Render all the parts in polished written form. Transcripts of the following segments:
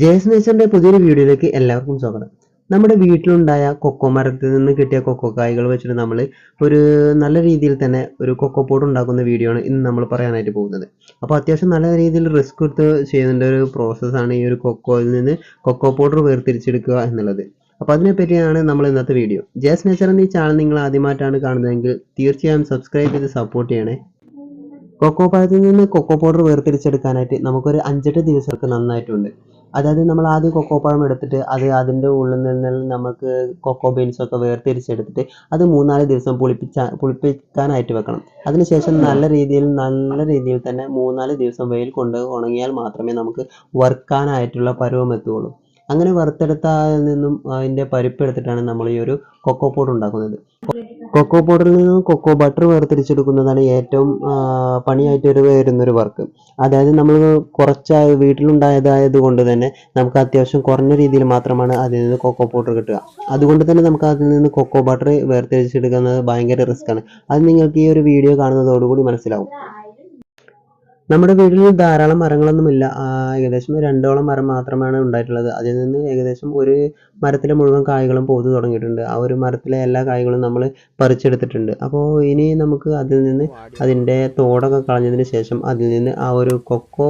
ജേസ് നേച്ചറിന്റെ പുതിയൊരു വീഡിയോയിലേക്ക് എല്ലാവർക്കും സ്വാഗതം. നമ്മുടെ വീട്ടിലുണ്ടായ കൊക്കോ മരത്തിൽ നിന്ന് കിട്ടിയ കൊക്കോ കായ്കൾ വെച്ചിട്ട് നമ്മൾ ഒരു നല്ല രീതിയിൽ തന്നെ ഒരു കൊക്കോ പൗഡർ ഉണ്ടാക്കുന്ന വീഡിയോ ആണ് ഇന്ന് നമ്മൾ പറയാനായിട്ട് പോകുന്നത്. അപ്പോൾ അത്യാവശ്യം നല്ല രീതിയിൽ റിസ്ക് എടുത്ത് ചെയ്യുന്ന ഒരു പ്രോസസ്സാണ് ഈ ഒരു കൊക്കോയിൽ നിന്ന് കൊക്കോ പൗഡർ വേർതിരിച്ചെടുക്കുക എന്നുള്ളത്. അപ്പോൾ അതിനെപ്പറ്റിയാണ് നമ്മൾ ഇന്നത്തെ വീഡിയോ. ജേസ് നേച്ചർ എന്ന ഈ ചാനൽ നിങ്ങൾ ആദ്യമായിട്ടാണ് കാണുന്നതെങ്കിൽ തീർച്ചയായും സബ്സ്ക്രൈബ് ചെയ്ത് സപ്പോർട്ട് ചെയ്യണേ. കൊക്കോ പഴത്തിൽ നിന്ന് കൊക്കോ പൗഡർ വേർതിരിച്ചെടുക്കാനായിട്ട് നമുക്കൊരു 5-8 ദിവസമൊക്കെ നന്നായിട്ടുണ്ട്. അതായത് നമ്മൾ ആദ്യം കൊക്കോ പഴം എടുത്തിട്ട് അതിൻ്റെ ഉള്ളിൽ നിന്ന് നമുക്ക് കൊക്കോ ബീൻസൊക്കെ വേർതിരിച്ചെടുത്തിട്ട് അത് 3-4 ദിവസം പുളിപ്പിക്കാനായിട്ട് വെക്കണം. അതിനുശേഷം നല്ല രീതിയിൽ തന്നെ 3-4 ദിവസം വെയിൽ കൊണ്ട് ഉണങ്ങിയാൽ മാത്രമേ നമുക്ക് വറുക്കാനായിട്ടുള്ള പരുവം എത്തുകയുള്ളൂ. അങ്ങനെ വറുത്തെടുത്തതിൽ നിന്നും അതിൻ്റെ പരിപ്പെടുത്തിട്ടാണ് നമ്മൾ ഈ ഒരു കൊക്കോ പൗഡർ ഉണ്ടാക്കുന്നത്. കൊക്കോ പൗഡറിൽ നിന്ന് കൊക്കോ ബട്ടർ വേർതിരിച്ചെടുക്കുന്നതാണ് ഏറ്റവും പണിയായിട്ട് വരുന്നൊരു വർക്ക്. അതായത് നമ്മൾ കുറച്ചായി വീട്ടിലുണ്ടായതായത് കൊണ്ട് തന്നെ നമുക്ക് അത്യാവശ്യം കുറഞ്ഞ രീതിയിൽ മാത്രമാണ് അതിൽ നിന്ന് കൊക്കോ പൗഡർ കിട്ടുക. അതുകൊണ്ട് തന്നെ നമുക്ക് അതിൽ നിന്ന് കൊക്കോ ബട്ടർ വേർതിരിച്ചെടുക്കുന്നത് ഭയങ്കര റിസ്ക്കാണ്. അത് നിങ്ങൾക്ക് ഈ ഒരു വീഡിയോ കാണുന്നതോടുകൂടി മനസ്സിലാവും. നമ്മുടെ വീട്ടിൽ ധാരാളം മരങ്ങളൊന്നുമില്ല. ഏകദേശം 2ഓളം മരം മാത്രമാണ് ഉണ്ടായിട്ടുള്ളത്. അതിൽ നിന്ന് ഏകദേശം ഒരു മരത്തിലെ മുഴുവൻ കായ്കളും പോതു തുടങ്ങിയിട്ടുണ്ട്. ആ ഒരു മരത്തിലെ എല്ലാ കായ്കളും നമ്മൾ പറിച്ചെടുത്തിട്ടുണ്ട്. അപ്പോൾ ഇനി നമുക്ക് അതിൽ നിന്ന് അതിൻ്റെ തോടൊക്കെ കളഞ്ഞതിന് ശേഷം അതിൽ നിന്ന് ആ ഒരു കൊക്കോ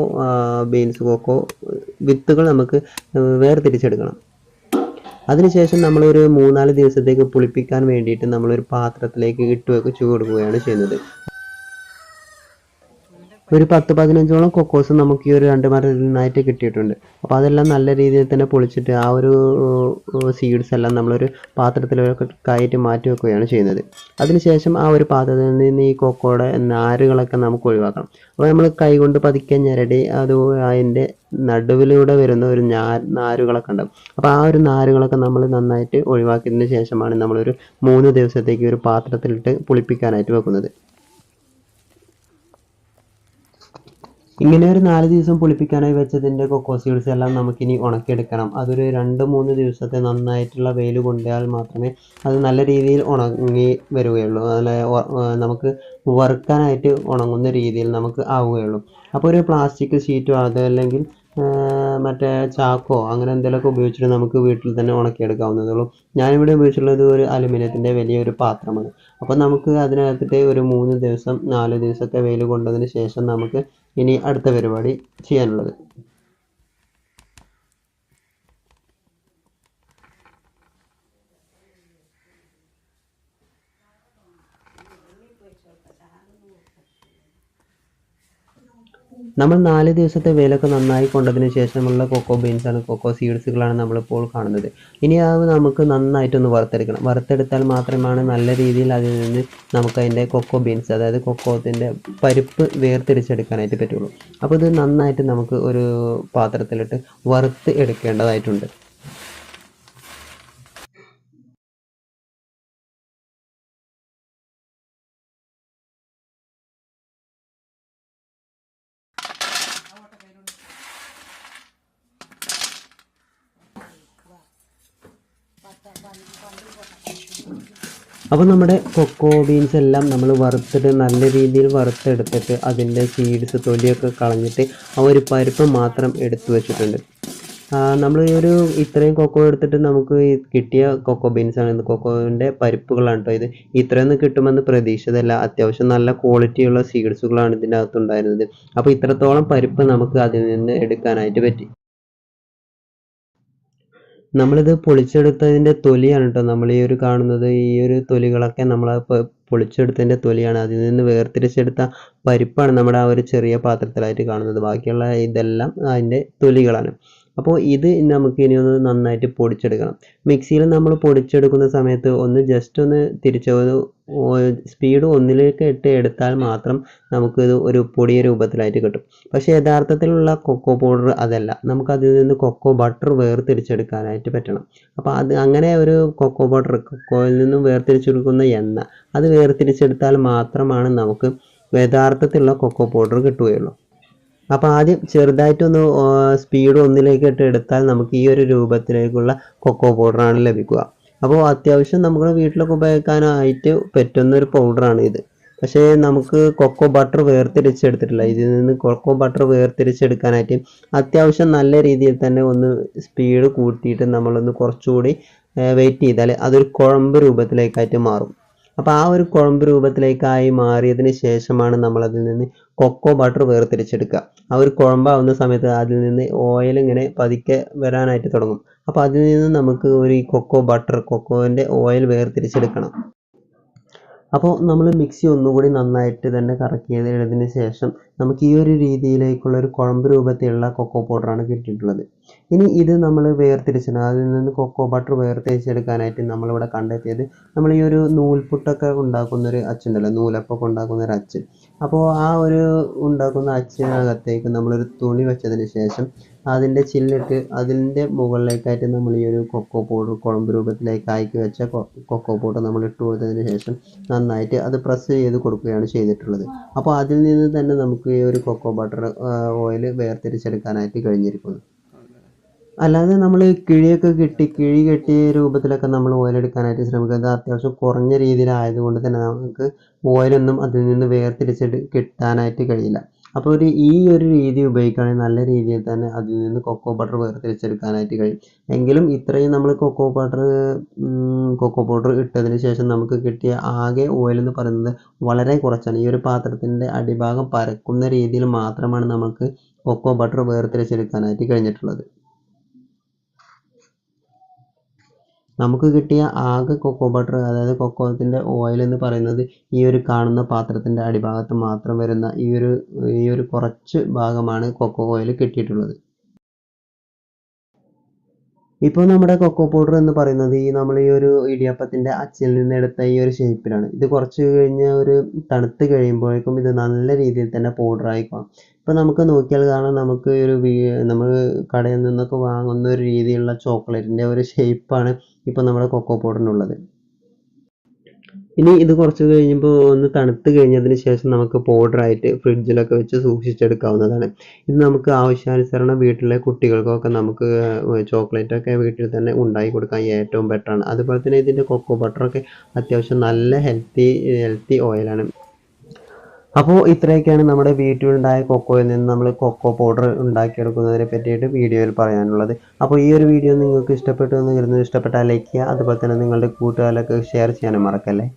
കൊക്കോ വിത്തുകൾ നമുക്ക് വേർതിരിച്ചെടുക്കണം. അതിനുശേഷം നമ്മളൊരു 3-4 ദിവസത്തേക്ക് പുളിപ്പിക്കാൻ വേണ്ടിയിട്ട് നമ്മളൊരു പാത്രത്തിലേക്ക് ഇട്ട് വെച്ച് കൊടുക്കുകയാണ് ചെയ്യുന്നത്. ഒരു 10-15ഓളം കൊക്കോസ് നമുക്ക് ഈ ഒരു 2 മരത്തിൽ നിന്നായിട്ട് കിട്ടിയിട്ടുണ്ട്. അപ്പോൾ അതെല്ലാം നല്ല രീതിയിൽ തന്നെ പൊളിച്ചിട്ട് ആ ഒരു സീഡ്സ് എല്ലാം നമ്മളൊരു പാത്രത്തിലൊക്കെ കയറ്റി മാറ്റി വെക്കുകയാണ് ചെയ്യുന്നത്. അതിനുശേഷം ആ ഒരു പാത്രത്തിൽ നിന്ന് ഈ കൊക്കോയുടെ നാരുകളൊക്കെ നമുക്ക് ഒഴിവാക്കണം. അപ്പോൾ നമ്മൾ കൈകൊണ്ട് പതുക്കെ ഞെരടി അത് അതിൻ്റെ നടുവിലൂടെ വരുന്ന ഒരു നാരുകളൊക്കെ ഉണ്ടാകും. അപ്പോൾ ആ ഒരു നാരുകളൊക്കെ നമ്മൾ നന്നായിട്ട് ഒഴിവാക്കിയതിന് ശേഷമാണ് നമ്മളൊരു 3 ദിവസത്തേക്ക് ഒരു പാത്രത്തിലിട്ട് പുളിപ്പിക്കാനായിട്ട് വെക്കുന്നത്. ഇങ്ങനെ ഒരു 4 ദിവസം പുളിപ്പിക്കാനായി വെച്ചതിൻ്റെ കൊക്കോ സീഡ്സ് എല്ലാം നമുക്കിനി ഉണക്കിയെടുക്കണം. അതൊരു 2-3 ദിവസത്തെ നന്നായിട്ടുള്ള വെയിൽ കൊണ്ടാൽ മാത്രമേ അത് നല്ല രീതിയിൽ ഉണങ്ങി വരികയുള്ളൂ. നമുക്ക് വറുക്കാനായിട്ട് ഉണങ്ങുന്ന രീതിയിൽ നമുക്ക് ആവുകയുള്ളൂ. അപ്പോൾ ഒരു പ്ലാസ്റ്റിക് ഷീറ്റോ അതല്ലെങ്കിൽ മറ്റേ ചാക്കോ അങ്ങനെ എന്തെങ്കിലുമൊക്കെ ഉപയോഗിച്ചിട്ട് നമുക്ക് വീട്ടിൽ തന്നെ ഉണക്കിയെടുക്കാവുന്നതുള്ളൂ. ഞാനിവിടെ ഉപയോഗിച്ചിട്ടുള്ളത് ഒരു അലുമിനിയത്തിൻ്റെ വലിയൊരു പാത്രമാണ്. അപ്പോൾ നമുക്ക് അതിനകത്തിട്ട് ഒരു 3 ദിവസം 4 ദിവസത്തെ വെയിൽ കൊണ്ടതിന് ശേഷം നമുക്ക് ഇനി അടുത്ത പരിപാടി ചെയ്യാനുള്ളത്. നമ്മൾ 4 ദിവസത്തെ വെയിലൊക്കെ നന്നായി കൊണ്ടതിന് ശേഷമുള്ള കൊക്കോ ബീൻസാണ്, കൊക്കോ സീഡ്സുകളാണ് നമ്മളിപ്പോൾ കാണുന്നത്. ഇനി അത് നമുക്ക് നന്നായിട്ടൊന്ന് വറുത്തെടുക്കണം. വറുത്തെടുത്താൽ മാത്രമാണ് നല്ല രീതിയിൽ അതിൽ നിന്ന് നമുക്കതിൻ്റെ കൊക്കോ ബീൻസ് അതായത് കൊക്കോത്തിൻ്റെ പരിപ്പ് വേർതിരിച്ചെടുക്കാനായിട്ട് പറ്റുള്ളൂ. അപ്പോൾ ഇത് നന്നായിട്ട് നമുക്ക് ഒരു പാത്രത്തിലിട്ട് വറുത്ത് എടുക്കേണ്ടതായിട്ടുണ്ട്. അപ്പോൾ നമ്മുടെ കൊക്കോ ബീൻസ് എല്ലാം നമ്മൾ വറുത്തിട്ട് നല്ല രീതിയിൽ വറുത്തെടുത്തിട്ട് അതിൻ്റെ സീഡ്സ് തൊലിയൊക്കെ കളഞ്ഞിട്ട് ആ ഒരു പരിപ്പ് മാത്രം എടുത്തു വെച്ചിട്ടുണ്ട്. നമ്മൾ ഈ ഒരു ഇത്രയും കൊക്കോ എടുത്തിട്ട് നമുക്ക് കിട്ടിയ കൊക്കോ ബീൻസാണ്, കൊക്കോൻ്റെ പരിപ്പുകളാണ് കേട്ടോ ഇത്. ഇത്രയൊന്നും കിട്ടുമെന്ന് പ്രതീക്ഷിച്ചതല്ല. അത്യാവശ്യം നല്ല ക്വാളിറ്റിയുള്ള സീഡ്സുകളാണ് ഇതിൻ്റെ അകത്തുണ്ടായിരുന്നത്. അപ്പോൾ ഇത്രത്തോളം പരിപ്പ് നമുക്ക് അതിൽ നിന്ന് എടുക്കാനായിട്ട് പറ്റി. നമ്മളിത് പൊളിച്ചെടുത്തതിൻ്റെ തൊലിയാണ് കേട്ടോ നമ്മൾ ഈ ഒരു കാണുന്നത്. ഈ ഒരു തൊലികളൊക്കെ നമ്മൾ പൊളിച്ചെടുത്തതിൻ്റെ തൊലിയാണ്. അതിൽ നിന്ന് വേർതിരിച്ചെടുത്ത പരിപ്പാണ് നമ്മുടെ ആ ഒരു ചെറിയ പാത്രത്തിലായിട്ട് കാണുന്നത്. ബാക്കിയുള്ള ഇതെല്ലാം അതിൻ്റെ തൊലികളാണ്. അപ്പോൾ ഇത് നമുക്ക് ഇനി ഒന്ന് നന്നായിട്ട് പൊടിച്ചെടുക്കണം. മിക്സിയിൽ നമ്മൾ പൊടിച്ചെടുക്കുന്ന സമയത്ത് ജസ്റ്റ് ഒന്ന് തിരിച്ച് സ്പീഡ് 1ലേക്ക് ഇട്ട് എടുത്താൽ മാത്രം നമുക്കിത് ഒരു പൊടിയ രൂപത്തിലായിട്ട് കിട്ടും. പക്ഷേ യഥാർത്ഥത്തിലുള്ള കൊക്കോ പൗഡർ അതല്ല. നമുക്കതിൽ നിന്ന് കൊക്കോ ബട്ടർ വേർതിരിച്ചെടുക്കാനായിട്ട് പറ്റണം. അപ്പോൾ അങ്ങനെ ഒരു കൊക്കോ ബട്ടർ, കൊക്കോയിൽ നിന്നും വേർതിരിച്ചെടുക്കുന്ന എണ്ണ, അത് വേർതിരിച്ചെടുത്താൽ മാത്രമാണ് നമുക്ക് യഥാർത്ഥത്തിലുള്ള കൊക്കോ പൗഡർ കിട്ടുകയുള്ളൂ. അപ്പോൾ ആദ്യം ചെറുതായിട്ടൊന്ന് സ്പീഡ് 1ലേക്ക് ഇട്ട് എടുത്താൽ നമുക്ക് ഈ ഒരു രൂപത്തിലേക്കുള്ള കൊക്കോ പൗഡറാണ് ലഭിക്കുക. അപ്പോൾ അത്യാവശ്യം നമ്മുടെ വീട്ടിലൊക്കെ ഉപയോഗിക്കാനായിട്ട് പറ്റുന്നൊരു പൗഡറാണ് ഇത്. പക്ഷേ നമുക്ക് കൊക്കോ ബട്ടർ വേർതിരിച്ചെടുത്തിട്ടില്ല. ഇതിൽ നിന്ന് കൊക്കോ ബട്ടർ വേർതിരിച്ചെടുക്കാനായിട്ട് അത്യാവശ്യം നല്ല രീതിയിൽ തന്നെ ഒന്ന് സ്പീഡ് കൂട്ടിയിട്ട് നമ്മളൊന്ന് കുറച്ചുകൂടി വെയിറ്റ് ചെയ്താൽ അതൊരു കുഴമ്പ് രൂപത്തിലേക്കായിട്ട് മാറും. അപ്പോൾ ആ ഒരു കുഴമ്പ് രൂപത്തിലേക്കായി മാറിയതിന് ശേഷമാണ് നമ്മൾ അതിൽ നിന്ന് കൊക്കോ ബട്ടർ വേർതിരിച്ചെടുക്കുക. ആ ഒരു കുഴമ്പാവുന്ന സമയത്ത് അതിൽ നിന്ന് ഓയിൽ ഇങ്ങനെ പതുക്കെ വരാനായിട്ട് തുടങ്ങും. അപ്പോൾ അതിൽ നിന്ന് നമുക്ക് ഒരു കൊക്കോൻ്റെ ഓയിൽ വേർതിരിച്ചെടുക്കണം. അപ്പോൾ നമ്മൾ മിക്സി ഒന്നുകൂടി നന്നായിട്ട് തന്നെ കറക്കിയതിന് ശേഷം നമുക്ക് ഈ ഒരു രീതിയിലേക്കുള്ള ഒരു കുഴമ്പ് രൂപത്തിലുള്ള കൊക്കോ പൗഡറാണ് കിട്ടിയിട്ടുള്ളത്. ഇനി ഇത് നമ്മൾ വേർതിരിച്ചിട്ട് അതിൽ നിന്ന് കൊക്കോ ബട്ടർ വേർതിരിച്ചെടുക്കാനായിട്ട് നമ്മളിവിടെ കണ്ടെത്തിയത് നമ്മൾ ഈ ഒരു നൂൽപുട്ടൊക്കെ ഉണ്ടാക്കുന്നൊരു അച്ചുണ്ടല്ലോ, നൂലപ്പൊക്കെ ഉണ്ടാക്കുന്നൊരു അച്ച്. അപ്പോൾ ആ ഒരു ഉണ്ടാക്കുന്ന അച്ചിനകത്തേക്ക് നമ്മളൊരു തുണി വെച്ചതിന് ശേഷം അതിൻ്റെ ചില്ലിട്ട് അതിൻ്റെ മുകളിലേക്കായിട്ട് നമ്മൾ ഈ ഒരു കൊക്കോ പൗഡർ കുഴമ്പ് രൂപത്തിലേക്ക് ആക്കി വെച്ച കൊക്കോ പൗഡർ നമ്മൾ ഇട്ട് കൊടുത്തതിന് ശേഷം നന്നായിട്ട് അത് പ്രസ് ചെയ്ത് കൊടുക്കുകയാണ് ചെയ്തിട്ടുള്ളത്. അപ്പോൾ അതിൽ നിന്ന് തന്നെ നമുക്ക് ഈ ഒരു കൊക്കോ ബട്ടർ ഓയിൽ വേർതിരിച്ചെടുക്കാനായിട്ട് കഴിഞ്ഞിരിക്കുന്നു. അല്ലാതെ നമ്മൾ കിഴി കെട്ടിയ രൂപത്തിലൊക്കെ നമ്മൾ ഓയിൽ എടുക്കാനായിട്ട് ശ്രമിക്കുന്നത് അത്യാവശ്യം കുറഞ്ഞ രീതിയിലായതുകൊണ്ട് തന്നെ നമുക്ക് ഓയിലൊന്നും അതിൽ നിന്ന് വേർതിരിച്ചിട്ട് കിട്ടാനായിട്ട് കഴിയില്ല. അപ്പോൾ ഈ ഒരു രീതി ഉപയോഗിക്കുകയാണെങ്കിൽ നല്ല രീതിയിൽ തന്നെ അതിൽ നിന്ന് കൊക്കോ ബട്ടർ വേർതിരിച്ചെടുക്കാനായിട്ട് കഴിയും. എങ്കിലും ഇത്രയും നമ്മൾ കൊക്കോ പൗഡർ ഇട്ടതിന് ശേഷം നമുക്ക് കിട്ടിയ ആകെ ഓയിൽ എന്ന് പറയുന്നത് വളരെ കുറച്ചാണ്. ഈ ഒരു പാത്രത്തിൻ്റെ അടിഭാഗം പരക്കുന്ന രീതിയിൽ മാത്രമാണ് നമുക്ക് കൊക്കോ ബട്ടർ വേർതിരിച്ചെടുക്കാനായിട്ട് കഴിഞ്ഞിട്ടുള്ളത്. നമുക്ക് കിട്ടിയ ആകെ കൊക്കോ ബട്ടർ, അതായത് കൊക്കോത്തിൻ്റെ ഓയിൽ എന്ന് പറയുന്നത് ഈ ഒരു കാണുന്ന പാത്രത്തിൻ്റെ അടിഭാഗത്ത് മാത്രം വരുന്ന ഈ ഒരു കുറച്ച് ഭാഗമാണ് കൊക്കോ ഓയിൽ കിട്ടിയിട്ടുള്ളത്. ഇപ്പോൾ നമ്മുടെ കൊക്കോ പൗഡർ എന്ന് പറയുന്നത് നമ്മൾ ഈ ഒരു ഇടിയപ്പത്തിൻ്റെ അച്ചിൽ നിന്ന് എടുത്ത ഈ ഒരു ഷേപ്പിലാണ്. ഇത് കുറച്ച് കഴിഞ്ഞ് ഒരു തണുത്ത് കഴിയുമ്പോഴേക്കും ഇത് നല്ല രീതിയിൽ തന്നെ പൗഡറായി കാണും. ഇപ്പോൾ നമുക്ക് നോക്കിയാൽ കാണാം, നമുക്ക് നമ്മൾ കടയിൽ നിന്നൊക്കെ വാങ്ങുന്ന ഒരു രീതിയിലുള്ള ചോക്ലേറ്റിൻ്റെ ഒരു ഷേപ്പാണ് ഇപ്പോൾ നമ്മുടെ കൊക്കോ പൗഡറിനുള്ളത്. ഇനി ഇത് കുറച്ച് കഴിയുമ്പോൾ ഒന്ന് തണുത്ത് കഴിഞ്ഞതിന് ശേഷം നമുക്ക് പൗഡറായിട്ട് ഫ്രിഡ്ജിലൊക്കെ വെച്ച് സൂക്ഷിച്ചെടുക്കാവുന്നതാണ്. ഇത് നമുക്ക് ആവശ്യാനുസരണം വീട്ടിലെ കുട്ടികൾക്കൊക്കെ നമുക്ക് ചോക്ലേറ്റൊക്കെ വീട്ടിൽ തന്നെ ഉണ്ടാക്കി കൊടുക്കാൻ ഏറ്റവും ബെറ്ററാണ്. അതുപോലെ തന്നെ ഇതിൻ്റെ കൊക്കോ ബട്ടറൊക്കെ അത്യാവശ്യം നല്ല ഹെൽത്തി ഓയിലാണ്. അപ്പോൾ ഇത്രയൊക്കെയാണ് നമ്മുടെ വീട്ടിലുണ്ടായ കൊക്കോയിൽ നിന്ന് നമ്മൾ കൊക്കോ പൗഡർ ഉണ്ടാക്കിയെടുക്കുന്നതിനെ പറ്റിയിട്ട് വീഡിയോയിൽ പറയാനുള്ളത്. അപ്പോൾ ഈ ഒരു വീഡിയോ നിങ്ങൾക്ക് ഇഷ്ടപ്പെട്ടു എന്ന് കരുതുന്നു. ഇഷ്ടപ്പെട്ടാൽ ലൈക്ക് ചെയ്യുക. അതുപോലെ തന്നെ നിങ്ങളുടെ കൂട്ടുകാരിലൊക്കെ ഷെയർ ചെയ്യാനും മറക്കല്ലേ.